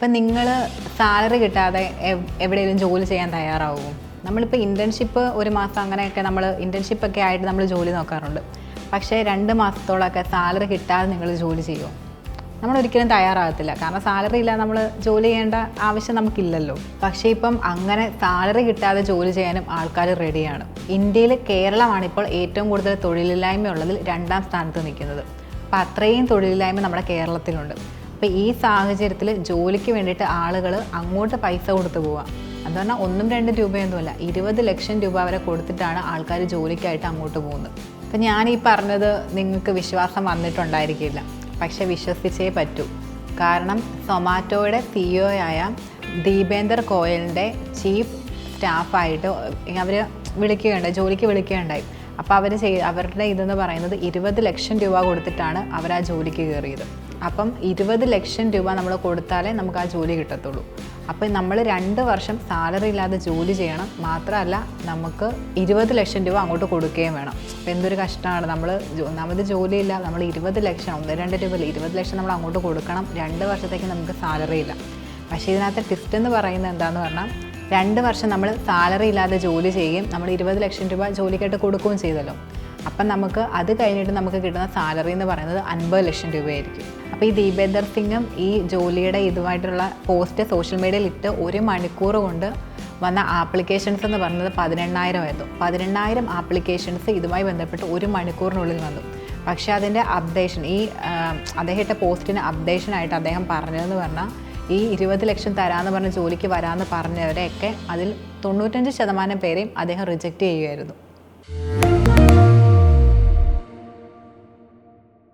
ഇപ്പം നിങ്ങൾ സാലറി കിട്ടാതെ എവിടെയെങ്കിലും ജോലി ചെയ്യാൻ തയ്യാറാവുമോ? നമ്മളിപ്പോൾ ഇൻറ്റേൺഷിപ്പ് ഒരു മാസം അങ്ങനെയൊക്കെ നമ്മൾ ഇൻറ്റേൺഷിപ്പൊക്കെ ആയിട്ട് നമ്മൾ ജോലി നോക്കാറുണ്ട്. പക്ഷേ 2 മാസത്തോളമൊക്കെ സാലറി കിട്ടാതെ നിങ്ങൾ ജോലി ചെയ്യുമോ? നമ്മളൊരിക്കലും തയ്യാറാകത്തില്ല. കാരണം സാലറി ഇല്ലാതെ നമ്മൾ ജോലി ചെയ്യേണ്ട ആവശ്യം നമുക്കില്ലല്ലോ. പക്ഷേ ഇപ്പം അങ്ങനെ സാലറി കിട്ടാതെ ജോലി ചെയ്യാനും ആൾക്കാർ റെഡിയാണ്. ഇന്ത്യയിൽ കേരളമാണ് ഇപ്പോൾ ഏറ്റവും കൂടുതൽ തൊഴിലില്ലായ്മ ഉള്ളതിൽ 2ാം സ്ഥാനത്ത് നിൽക്കുന്നത്. അപ്പം അത്രയും തൊഴിലില്ലായ്മ നമ്മുടെ കേരളത്തിലുണ്ട്. അപ്പോൾ ഈ സാഹചര്യത്തിൽ ജോലിക്ക് വേണ്ടിയിട്ട് ആളുകൾ അങ്ങോട്ട് പൈസ കൊടുത്ത് പോവാം. എന്ന് പറഞ്ഞാൽ 1-2 രൂപയൊന്നുമല്ല, 20 ലക്ഷം രൂപ വരെ കൊടുത്തിട്ടാണ് ആൾക്കാർ ജോലിക്കായിട്ട് അങ്ങോട്ട് പോകുന്നത്. അപ്പം ഞാൻ ഈ പറഞ്ഞത് നിങ്ങൾക്ക് വിശ്വാസം വന്നിട്ടുണ്ടായിരിക്കില്ല, പക്ഷെ വിശ്വസിച്ചേ പറ്റൂ. കാരണം സൊമാറ്റോയുടെ CEO ആയ ദീപേന്ദർ ഗോയലിൻ്റെ ചീഫ് സ്റ്റാഫായിട്ട് അവർ ജോലിക്ക് വിളിക്കുകയുണ്ടായി. അപ്പോൾ അവരുടെ ഇതെന്ന് പറയുന്നത് 20 ലക്ഷം രൂപ കൊടുത്തിട്ടാണ് അവർ ആ ജോലിക്ക് കയറിയത്. അപ്പം 20 ലക്ഷം രൂപ നമ്മൾ കൊടുത്താലേ നമുക്ക് ആ ജോലി കിട്ടത്തുള്ളൂ. അപ്പം നമ്മൾ 2 വർഷം സാലറി ഇല്ലാതെ ജോലി ചെയ്യണം. മാത്രമല്ല നമുക്ക് 20 ലക്ഷം രൂപ അങ്ങോട്ട് കൊടുക്കുകയും വേണം. അപ്പോൾ എന്തൊരു കഷ്ടമാണ്. ഒന്നാമത് ജോലിയില്ല, നമ്മൾ 20 ലക്ഷം 1-2 രൂപ 20 ലക്ഷം നമ്മൾ അങ്ങോട്ട് കൊടുക്കണം. 2 വർഷത്തേക്ക് നമുക്ക് സാലറി ഇല്ല. പക്ഷേ ഇതിനകത്ത് ട്വിസ്റ്റ് എന്ന് പറയുന്നത് എന്താണെന്ന് പറഞ്ഞാൽ 2 വർഷം നമ്മൾ സാലറി ഇല്ലാതെ ജോലി ചെയ്യുകയും നമ്മൾ 20 ലക്ഷം രൂപ ജോലിക്കായിട്ട് കൊടുക്കുകയും ചെയ്തല്ലോ. അപ്പം നമുക്ക് അത് കഴിഞ്ഞിട്ട് നമുക്ക് കിട്ടുന്ന സാലറി എന്ന് പറയുന്നത് 50 ലക്ഷം രൂപയായിരിക്കും. അപ്പോൾ ഈ ദീപേന്ദർ സിംഗും ഈ ജോലിയുടെ ഇതുമായിട്ടുള്ള പോസ്റ്റ് സോഷ്യൽ മീഡിയയിൽ ഇട്ട് 1 മണിക്കൂർ കൊണ്ട് വന്ന ആപ്ലിക്കേഷൻസ് എന്ന് പറയുന്നത് 18,000 ആയിരുന്നു. 18,000 ആപ്ലിക്കേഷൻസ് ഇതുമായി ബന്ധപ്പെട്ട് 1 മണിക്കൂറിനുള്ളിൽ വന്നു. പക്ഷേ അതിൻ്റെ അപ്ഡേഷൻ അദ്ദേഹം ഇട്ട പോസ്റ്റിന് അപ്ഡേഷനായിട്ട് അദ്ദേഹം പറഞ്ഞതെന്ന് പറഞ്ഞാൽ ഈ 20 ലക്ഷം തരാമെന്ന് പറഞ്ഞ് ജോലിക്ക് വരാമെന്ന് പറഞ്ഞവരെയൊക്കെ അതിൽ 95% പേരെയും അദ്ദേഹം റിജക്റ്റ് ചെയ്യുമായിരുന്നു.